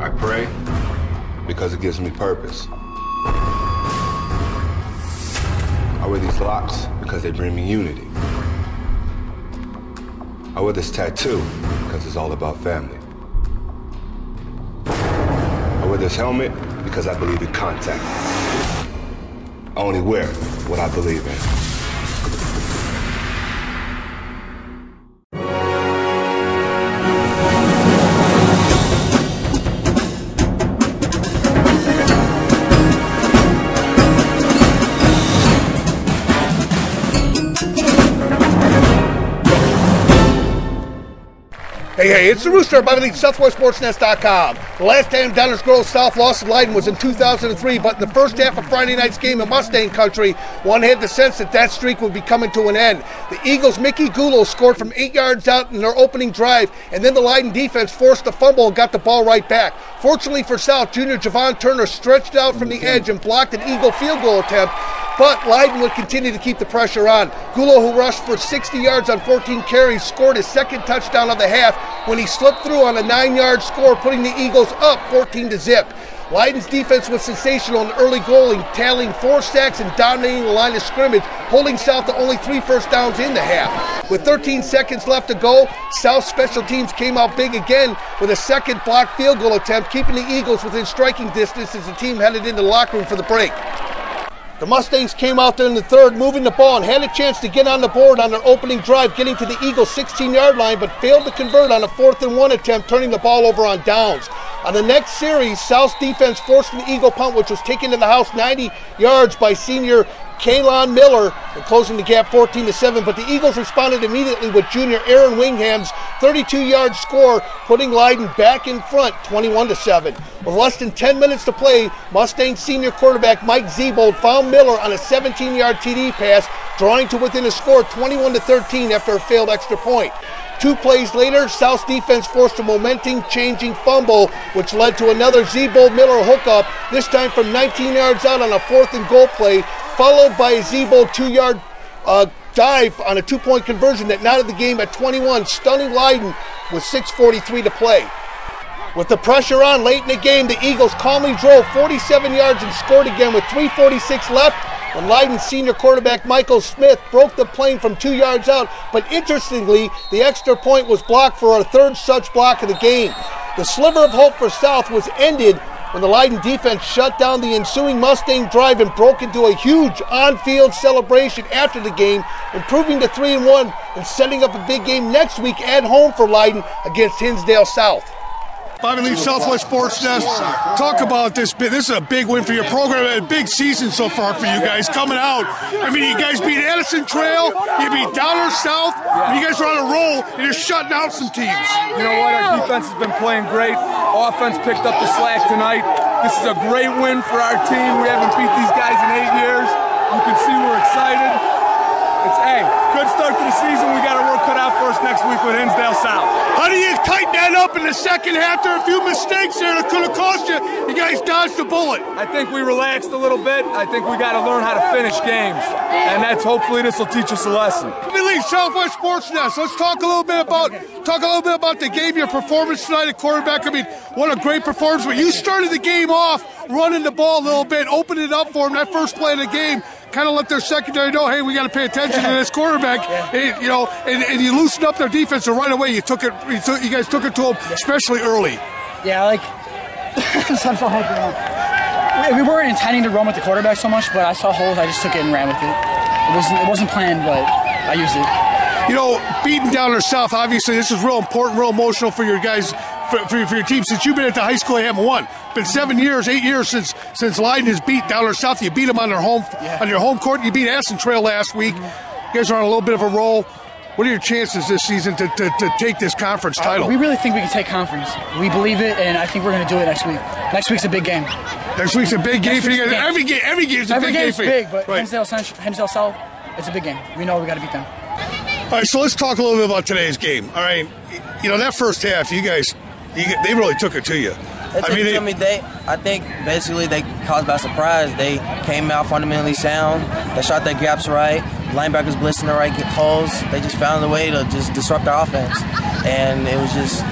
I pray because it gives me purpose. I wear these locks because they bring me unity. I wear this tattoo because it's all about family. I wear this helmet because I believe in contact. I only wear what I believe in. Hey, it's the Rooster by the lead, SouthwestSportsNet.com. The last time Downers Grove South lost to Leyden was in 2003, but in the first half of Friday night's game in Mustang Country, one had the sense that streak would be coming to an end. The Eagles' Mickey Gulo scored from 8 yards out in their opening drive, and then the Leyden defense forced a fumble and got the ball right back. Fortunately for South, junior Javon Turner stretched out from the edge and blocked an Eagle field goal attempt, but Leyden would continue to keep the pressure on. Gulo, who rushed for 60 yards on 14 carries, scored his second touchdown of the half when he slipped through on a 9-yard score, putting the Eagles up 14-0. Leyden's defense was sensational in early goaling, tallying 4 sacks and dominating the line of scrimmage, holding South to only 3 first downs in the half. With 13 seconds left to go, South special teams came out big again with a second blocked field goal attempt, keeping the Eagles within striking distance as the team headed into the locker room for the break. The Mustangs came out there in the third, moving the ball, and had a chance to get on the board on their opening drive, getting to the Eagles' 16-yard line, but failed to convert on a 4th-and-1 attempt, turning the ball over on downs. On the next series, South's defense forced an Eagle punt, which was taken to the house 90 yards by senior Kalon Miller, and closing the gap 14-7, but the Eagles responded immediately with junior Aaron Wingham's 32-yard score, putting Leyden back in front 21-7. With less than 10 minutes to play, Mustang senior quarterback Mike Zebold found Miller on a 17-yard TD pass, drawing to within a score 21-13 after a failed extra point. 2 plays later, South's defense forced a momentum-changing fumble, which led to another Zebold-Miller hookup, this time from 19 yards out on a 4th-and-goal play, followed by a Zebold 2-yard dive on a 2-point conversion that knotted the game at 21, stunning Leyden with 6:43 to play. With the pressure on late in the game, the Eagles calmly drove 47 yards and scored again with 3:46 left when Leyden's senior quarterback Michael Smith broke the plane from 2 yards out, but interestingly, the extra point was blocked for a third such block of the game. The sliver of hope for South was ended when the Leyden defense shut down the ensuing Mustang drive and broke into a huge on-field celebration after the game, improving to 3-1 and setting up a big game next week at home for Leyden against Hinsdale South. Bobby Lee, Southwest Sports Nest. Talk about this. This is a big win for your program, a big season so far for you guys coming out. I mean, you guys beat Addison Trail, you beat Downers South, and you guys are on a roll, and you're shutting out some teams. You know what? Our defense has been playing great. Offense picked up the slack tonight. This is a great win for our team. We haven't beat these guys in 8 years. You can see we're excited. It's good start to the season. We got our work cut out for us next week with Hinsdale South. How do you tighten that up in the second half? There are a few mistakes there that could have cost you. You guys dodged the bullet. I think we relaxed a little bit. I think we got to learn how to finish games, and that's hopefully this will teach us a lesson. Bobby Lee, Southwest Sports Nest. Let's talk a little bit about the game, your performance tonight at quarterback. I mean, what a great performance! But you started the game off running the ball a little bit, opened it up for them that first play of the game. Kind of let their secondary know, hey, we got to pay attention to this quarterback, and, you know, and you loosened up their defense, so right away you guys took it to them, especially early. Yeah, like we weren't intending to run with the quarterback so much, but I saw holes, I just took it and ran with it. It wasn't planned, but I used it. You know, beating Downers South, obviously, this is real important, real emotional for your guys. For your team, since you've been at the high school, you haven't won. Been 8 years since Leyden has beat Downers South. You beat them on their home court. You beat Addison Trail last week. You guys are on a little bit of a roll. What are your chances this season to take this conference title? We really think we can take conference. We believe it, and I think we're going to do it next week. Next week's a big game. Next week's a big game for you guys. Every game is a big game for you. Every game is big, but right. Hinsdale South, it's a big game. We know we got to beat them. All right, so let's talk a little bit about today's game. All right, you know, that first half, you guys, they really took it to you. I think basically they caught by surprise. They came out fundamentally sound. They shot their gaps right. Linebackers blitzing the right holes. They just found a way to just disrupt our offense. And it was just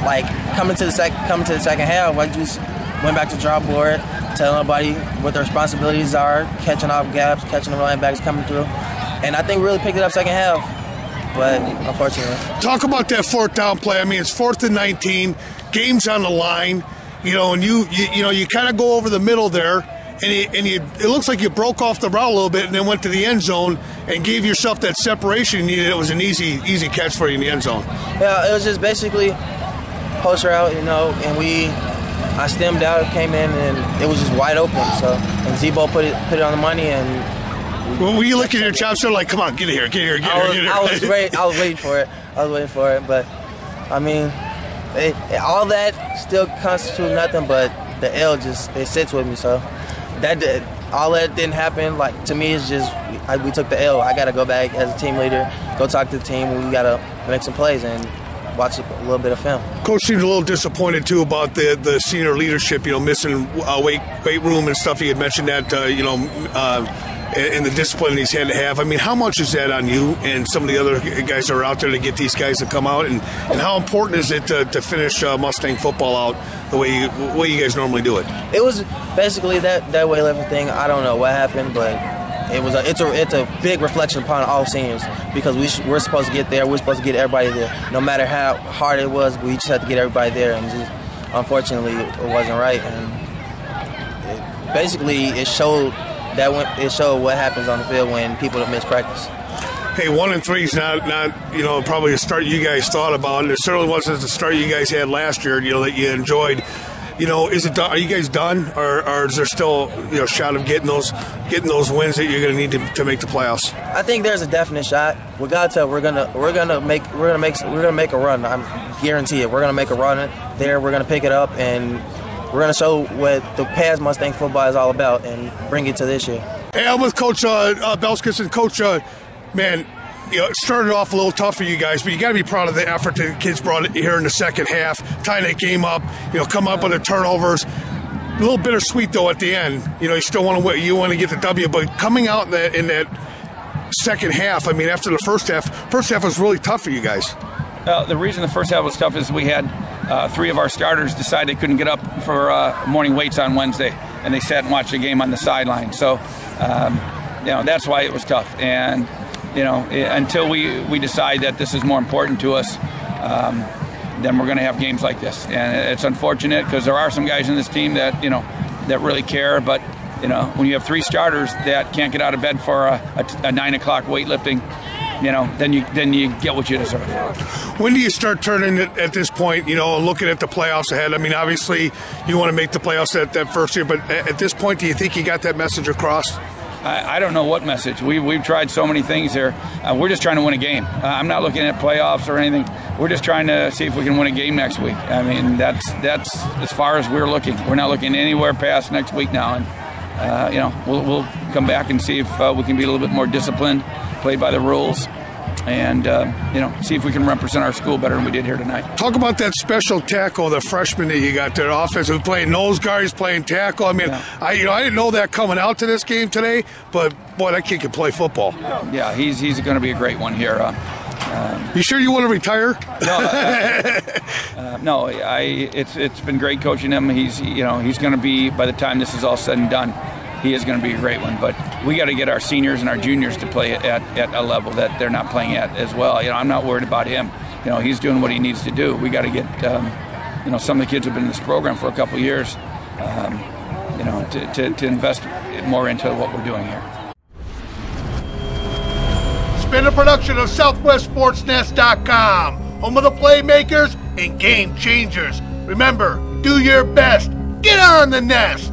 like coming to the second half, I just went back to the drawing board, telling everybody what their responsibilities are, catching off gaps, catching the linebackers coming through, and I think we really picked it up second half. But unfortunately, talk about that fourth down play. I mean, it's 4th and 19, game's on the line, you know, and you kind of go over the middle there, and it looks like you broke off the route a little bit, and then went to the end zone and gave yourself that separation you needed. It was an easy catch for you in the end zone. Yeah, it was just basically post route, you know, and I stemmed out, came in, and it was just wide open. So, and Zebo put it on the money, and. Well, were you looking at your chops? They're like, come on, get here. I was waiting for it. But I mean, all that still constitutes nothing. But the L it sits with me. So all that didn't happen. Like, to me, it's just we took the L. I got to go back as a team leader, go talk to the team. We got to make some plays and watch a little bit of film. Coach seemed a little disappointed too about the senior leadership. You know, missing weight room and stuff. He had mentioned that. And the discipline he's had to have. I mean, how much is that on you and some of the other guys that are out there to get these guys to come out? And how important is it to finish Mustang football out the way you guys normally do it? It was basically that weightlifting thing. I don't know what happened, but it's a big reflection upon all seniors, because we're supposed to get there. We're supposed to get everybody there. No matter how hard it was, we just had to get everybody there. And just, unfortunately, it wasn't right. And it showed what happens on the field when people miss practice. Hey, 1-3 is not probably a start you guys thought about, and it certainly wasn't the start you guys had last year. You know, that you enjoyed. You know, is it done? Are you guys done, or is there still shot of getting those wins that you're going to need to make the playoffs? I think there's a definite shot. With God's help, we're gonna make a run. I guarantee it. We're gonna make a run there. We're gonna pick it up, and we're going to show what the past Mustang football is all about and bring it to this year. Hey, I'm with Coach Belskis, and Coach, man, it started off a little tough for you guys, but you got to be proud of the effort that the kids brought here in the second half, tying that game up, come up with the turnovers. A little bittersweet though at the end. You still want to get the W, but coming out in that second half, I mean, after the first half was really tough for you guys. The reason the first half was tough is we had 3 of our starters decide they couldn't get up for morning weights on Wednesday, and they sat and watched the game on the sideline. So, that's why it was tough. And until we decide that this is more important to us, then we're going to have games like this. And it's unfortunate because there are some guys in this team that that really care. But when you have 3 starters that can't get out of bed for a 9 o'clock weightlifting, then you get what you deserve. When do you start turning it at this point, looking at the playoffs ahead? I mean, obviously you want to make the playoffs that first year, but at this point, do you think you got that message across? I don't know what message. We've tried so many things here. We're just trying to win a game. I'm not looking at playoffs or anything. We're just trying to see if we can win a game next week. I mean, that's as far as we're looking. We're not looking anywhere past next week now. And, we'll come back and see if we can be a little bit more disciplined, play by the rules, and see if we can represent our school better than we did here tonight. Talk about that special tackle, the freshman that you got there, offense who's playing nose guard, he's playing tackle. I mean, I didn't know that coming out to this game today, but boy, that kid can play football. Yeah, he's going to be a great one here. You sure you want to retire? No, it's been great coaching him. He's going to be, by the time this is all said and done, he is going to be a great one. But we got to get our seniors and our juniors to play at a level that they're not playing at as well. I'm not worried about him. He's doing what he needs to do. We got to get, some of the kids have been in this program for a couple of years, to invest more into what we're doing here. It's been a production of SouthwestSportsNest.com, home of the playmakers and game changers. Remember, do your best. Get on the nest.